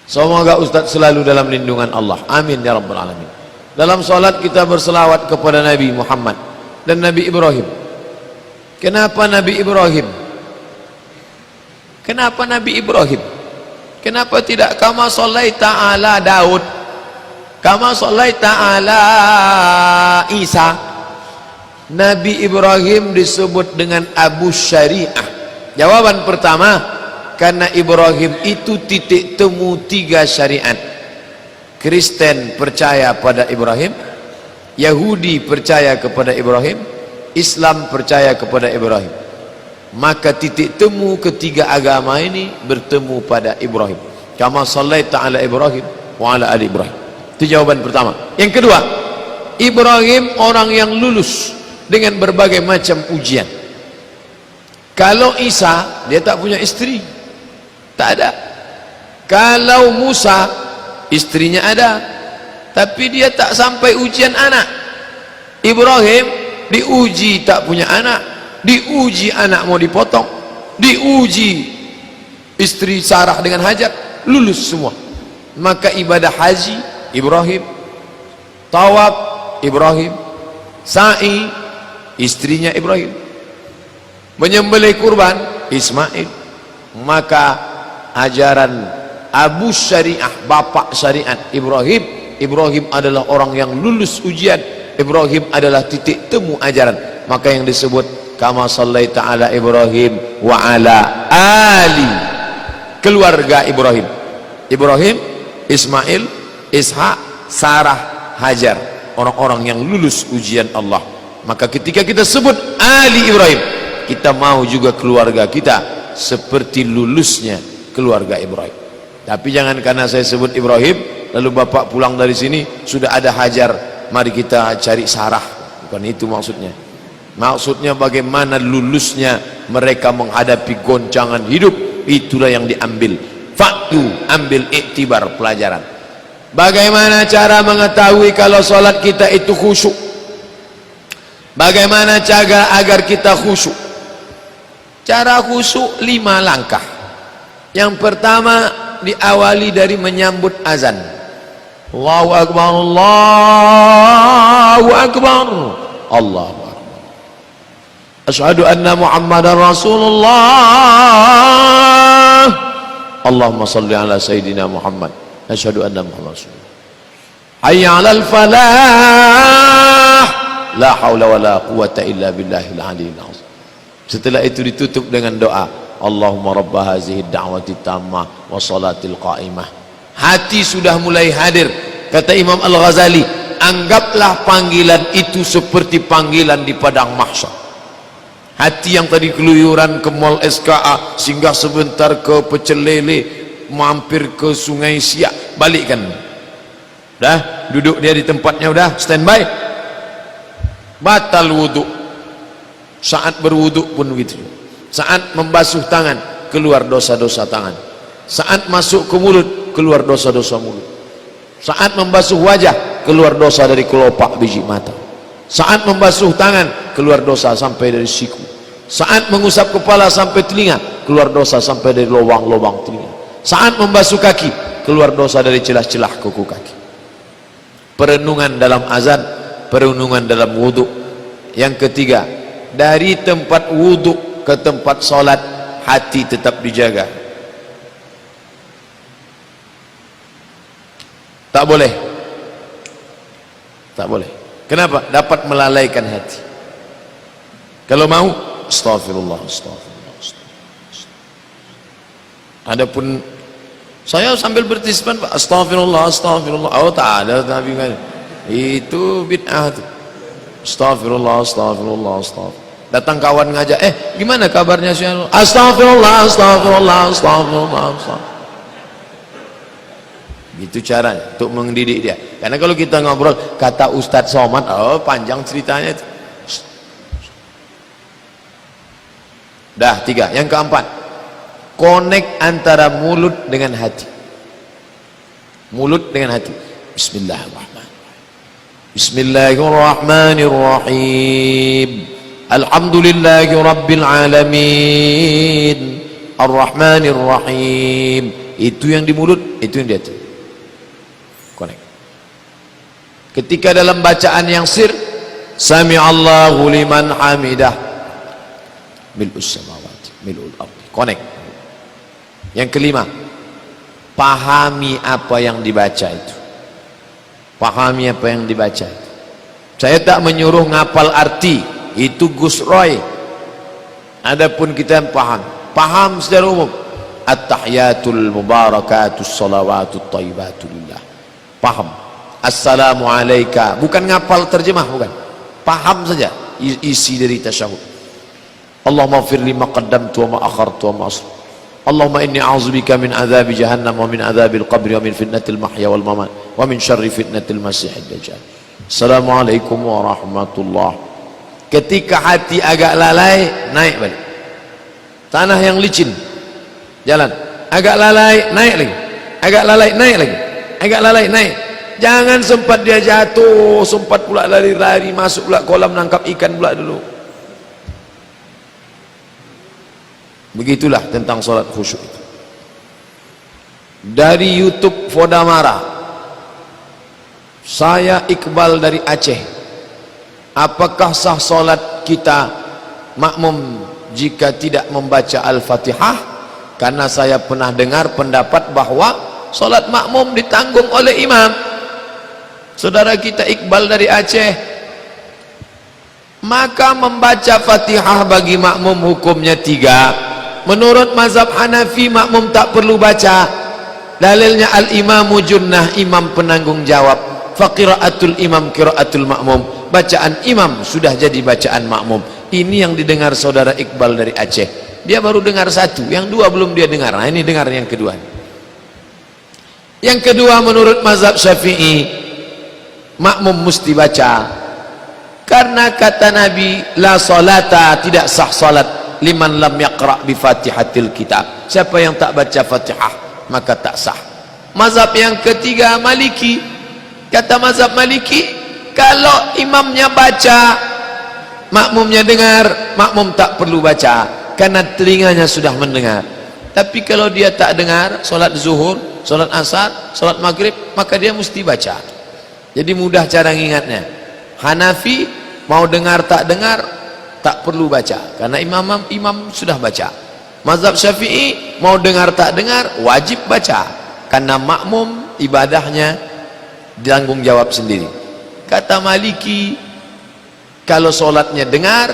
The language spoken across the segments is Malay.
Semoga Ustaz selalu dalam lindungan Allah. Amin ya rabbal alamin. Dalam salat kita berselawat kepada Nabi Muhammad dan Nabi Ibrahim. Kenapa Nabi Ibrahim? Kenapa Nabi Ibrahim? Kenapa tidak kama sallaita ala Daud, kama sallaita ala Isa? Nabi Ibrahim disebut dengan Abu Syariah. Jawaban pertama, karena Ibrahim itu titik temu 3 syariat. Kristen percaya pada Ibrahim, Yahudi percaya kepada Ibrahim, Islam percaya kepada Ibrahim. Maka titik temu ketiga agama ini bertemu pada Ibrahim. Kama sallaita ala Ibrahim wa ala ali Ibrahim. Itu jawaban pertama. Yang kedua, Ibrahim orang yang lulus dengan berbagai macam ujian. Kalau Isa, dia tak punya istri, tak ada. Kalau Musa, istrinya ada, tapi dia tak sampai ujian anak. Ibrahim diuji tak punya anak, diuji anak mau dipotong, diuji istri Sarah dengan Hajar, lulus semua. Maka ibadah haji Ibrahim, tawaf Ibrahim, sa'i istrinya Ibrahim, menyembelih kurban Ismail. Maka ajaran Abu Syariah, bapak syariat Ibrahim, Ibrahim adalah orang yang lulus ujian. Ibrahim adalah titik temu ajaran. Maka yang disebut kama sallaita ala Ibrahim wa ala ali, keluarga Ibrahim, Ibrahim, Ismail, Ishak, Sarah, Hajar, orang-orang yang lulus ujian Allah. Maka ketika kita sebut ali Ibrahim, kita mau juga keluarga kita seperti lulusnya keluarga Ibrahim. Tapi jangan karena saya sebut Ibrahim lalu bapak pulang dari sini sudah ada Hajar, mari kita cari Sarah. Bukan itu maksudnya. Maksudnya bagaimana lulusnya mereka menghadapi goncangan hidup, itulah yang diambil. Faktu, ambil iktibar, pelajaran. Bagaimana cara mengetahui kalau salat kita itu khusyuk? Bagaimana cara agar kita khusyuk? Cara khusyuk 5 langkah. Yang pertama, diawali dari menyambut azan. Allahu Akbar, Allahu Akbar, Allahu Akbar. Asyhadu anna Muhammadar Rasulullah. Allahumma salli ala Sayyidina Muhammad. Asyhadu anna Muhammad Rasulullah. Hayya 'alal falah. La haula wala quwwata illa billahil aliyyil azim. Setelah itu ditutup dengan doa, Allahumma rabba hazihi da'wati tammah wa salatil qa'imah. Hati sudah mulai hadir. Kata Imam Al-Ghazali, anggaplah panggilan itu seperti panggilan di padang mahsyar. Hati yang tadi keluyuran ke mall SKA, singgah sebentar ke Pecel Lele, mampir ke Sungai Siak, balikkan. Dah, duduk dia di tempatnya, udah standby. Batal wuduk. Saat berwuduk pun begitu. Saat membasuh tangan, keluar dosa-dosa tangan. Saat masuk ke mulut, keluar dosa-dosa mulut. Saat membasuh wajah, keluar dosa dari kelopak biji mata. Saat membasuh tangan, keluar dosa sampai dari siku. Saat mengusap kepala sampai telinga, keluar dosa sampai dari lubang-lubang telinga. Saat membasuh kaki, keluar dosa dari celah-celah kuku kaki. Perenungan dalam azan, perenungan dalam wudhu. Yang ketiga, dari tempat wudhu ke tempat solat, hati tetap dijaga. Tak boleh, tak boleh. Kenapa? Dapat melalaikan hati. Kalau mau, astagfirullah, astagfirullah, astagfirullah. Adapun saya sambil bertisbih, astagfirullah, astagfirullah. Oh, tak ada, tapi kan itu bid'ah tu. Astagfirullah, astagfirullah, astagfirullah. Datang kawan ngajak, gimana kabarnya sih? Astagfirullah, astagfirullah, astagfirullah, astagfirullah. Itu caranya untuk mendidik dia. Karena kalau kita ngobrol kata Ustadz Somad, oh panjang ceritanya itu. Dah 3. Yang keempat, connect antara mulut dengan hati. Mulut dengan hati. Bismillahirrahmanirrahim. Bismillahirrahmanirrahim. Alhamdulillahi rabbil alamin. Ar-Rahmanirrahim. Itu yang di mulut, itu yang di hati. Connect. Ketika dalam bacaan yang sir, Sami'allahu liman hamidah, mil'us samawati mil'ul ardi. Connect. Yang kelima, pahami apa yang dibaca itu. Pahami apa yang dibaca itu. Saya tak menyuruh ngapal arti, itu Gus Roy. Adapun kita paham secara umum. At-tahiyatul mubarakatus salawatut thayyibatu lillah. Paham. Assalamu alayka, bukan ngapal terjemah, bukan. Paham saja isi dari tasyahud. Allahumma ighfir li ma qaddamtu wa ma akhartu wa ma asrartu. Allahumma inni a'udzubika min adzabi jahannam wa min adzabil qabri wa min fitnatil mahya wal mamat wa min syarri fitnatil masiihid dajjal. Assalamualaikum warahmatullahi. Ketika hati agak lalai, naik balik. Tanah yang licin, jalan. Agak lalai, naik lagi. Agak lalai, naik lagi. Agak lalai, naik. Jangan sempat dia jatuh, sempat pula lari-lari, masuk pula kolam nangkap ikan pula dulu. Begitulah tentang salat khusyuk itu. Dari YouTube Fodamara, saya Iqbal dari Aceh. Apakah sah salat kita makmum jika tidak membaca Al-Fatihah? Karena saya pernah dengar pendapat bahwa salat makmum ditanggung oleh imam. Saudara kita Iqbal dari Aceh, maka membaca Fatihah bagi makmum hukumnya 3. Menurut mazhab Hanafi, makmum tak perlu baca. Dalilnya al-imamu junnah, imam penanggung jawab. Faqiraatul imam qiraatul makmum, bacaan imam sudah jadi bacaan makmum. Ini yang didengar saudara Iqbal dari Aceh. Dia baru dengar 1, yang 2 belum dia dengar. Nah, ini dengar yang kedua. Yang kedua, menurut mazhab Syafi'i, makmum mesti baca. Karena kata Nabi, la salata, tidak sah salat liman lam yaqra bi Fatihatil kitab. Siapa yang tak baca Fatihah, maka tak sah. Mazhab yang ketiga, Maliki. Kata mazhab Maliki, kalau imamnya baca, makmumnya dengar, makmum tak perlu baca karena telinganya sudah mendengar. Tapi kalau dia tak dengar, solat zuhur, solat asar, solat maghrib, maka dia mesti baca. Jadi mudah cara ngingatnya. Hanafi mau dengar tak dengar tak perlu baca karena imam sudah baca. Mazhab Syafi'i mau dengar tak dengar wajib baca karena makmum ibadahnya ditanggung jawab sendiri. Kata Maliki, kalau solatnya dengar,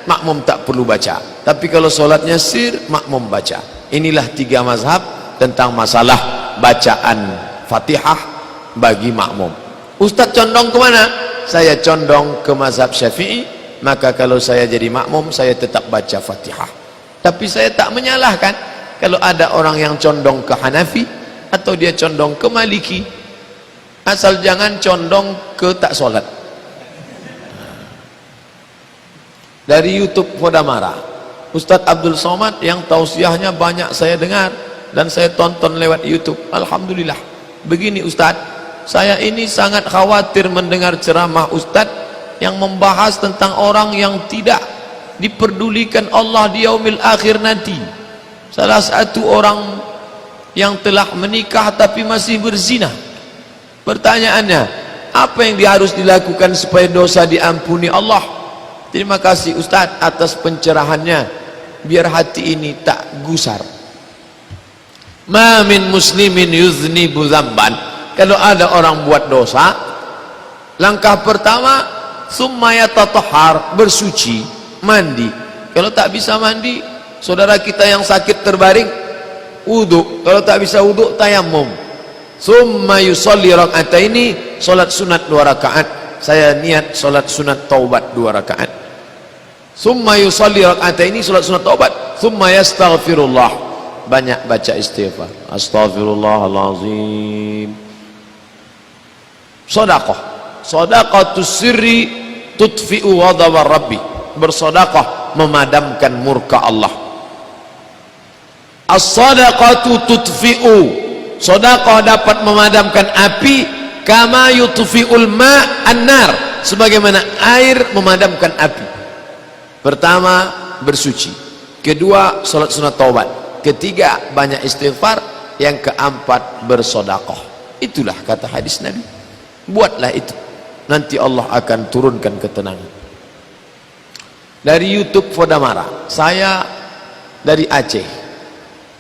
makmum tak perlu baca. Tapi kalau solatnya sir, makmum baca. Inilah 3 mazhab tentang masalah bacaan Fatihah bagi makmum. Ustaz condong kemana? Saya condong ke mazhab Syafi'i. Maka kalau saya jadi makmum, saya tetap baca Fatihah. Tapi saya tak menyalahkan kalau ada orang yang condong ke Hanafi atau dia condong ke Maliki. Asal jangan condong ke tak solat. Dari YouTube Fodamara, Ustadz Abdul Somad yang tausiahnya banyak saya dengar dan saya tonton lewat YouTube. Alhamdulillah. Begini Ustadz, saya ini sangat khawatir mendengar ceramah Ustadz yang membahas tentang orang yang tidak diperdulikan Allah di yaumil akhir nanti. Salah satu orang yang telah menikah tapi masih berzina. Pertanyaannya, apa yang harus dilakukan supaya dosa diampuni Allah? Terima kasih Ustadz atas pencerahannya, biar hati ini tak gusar. Ma min muslimin yuznibu dzamban. Kalau ada orang buat dosa, langkah pertama summa yatatahhar, bersuci, mandi. Kalau tak bisa mandi, saudara kita yang sakit terbaring, wudu. Kalau tak bisa wudu, tayammum. Summa yusalli rak'ataini, salat sunat 2 rakaat. Saya niat salat sunat taubat 2 rakaat. Summa yusalli rak'ataini, salat sunat taubat. Summa yastaghfirullah, banyak baca istighfar. Astaghfirullahalazim. Sedekah, sedaqatus sirri tudfi'u ghadab rabbi. Bersedekah memadamkan murka Allah. As-sadaqatu tudfi'u, sedekah dapat memadamkan api, kama yutfi'ul ma' an-nar, sebagaimana air memadamkan api. Pertama, bersuci. Kedua, salat sunat taubat. Ketiga, banyak istighfar. yang keempat bersedekah. Itulah kata hadis Nabi. Buatlah itu, nanti Allah akan turunkan ketenangan. Dari YouTube Fodamara, saya dari Aceh.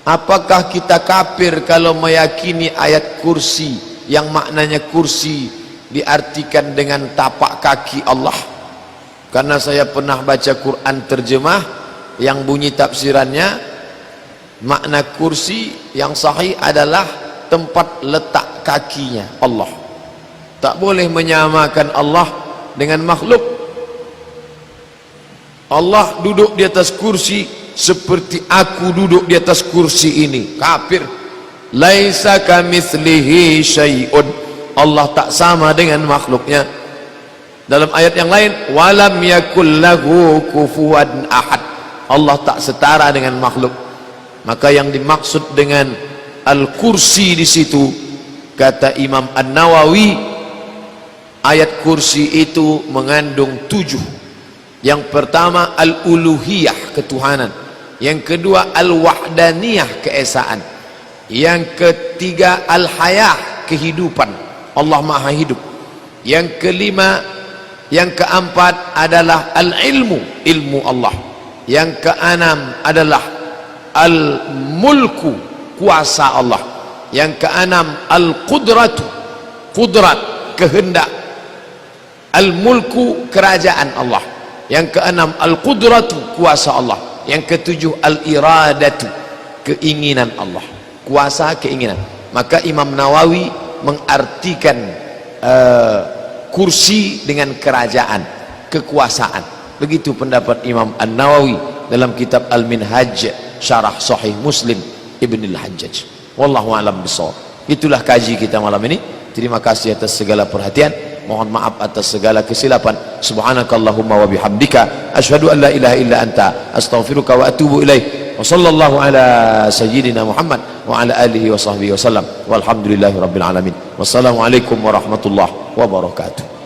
Apakah kita kafir kalau meyakini ayat kursi yang maknanya kursi diartikan dengan tapak kaki Allah? Karena saya pernah baca Quran terjemah yang bunyi tafsirannya, makna kursi yang sahih adalah tempat letak kakinya Allah. Tak boleh menyamakan Allah dengan makhluk. Allah duduk di atas kursi seperti aku duduk di atas kursi ini. Kafir. Laisa kamitslihi syai'un. Allah tak sama dengan makhluknya. Dalam ayat yang lain, walam yakul lahu kufuwan ahad. Allah tak setara dengan makhluk. Maka yang dimaksud dengan al-kursi di situ, kata Imam An-Nawawi, ayat kursi itu mengandung 7. Yang pertama al-uluhiyah, ketuhanan. Yang kedua al-wahdaniyah, keesaan. Yang ketiga al-hayah, kehidupan. Allah maha hidup. Yang kelima, yang keempat adalah al-ilmu, ilmu Allah. Yang keenam adalah al-mulku, kuasa Allah. Yang keenam al-qudratu, kudrat, kehendak. Al-mulku, kerajaan Allah. Yang keenam al-qudratu, kuasa Allah. Yang ketujuh al-iradatu, keinginan Allah. Kuasa, keinginan. Maka Imam Nawawi mengartikan kursi dengan kerajaan, kekuasaan. Begitu pendapat Imam An-Nawawi dalam kitab Al-Minhaj Syarah Sahih Muslim Ibn Al-Hajjaj. Wallahu a'lam bishawab. Itulah kaji kita malam ini. Terima kasih atas segala perhatian. Mohon maaf atas segala kesilapan. Subhanakallahumma wa bihamdika asyhadu an la ilaha illa anta astaghfiruka wa atubu ilaik. Wa sallallahu ala sayyidina Muhammad wa ala alihi wa sahbihi wasallam. Walhamdulillahi rabbil alamin. Wassalamualaikum warahmatullahi wabarakatuh.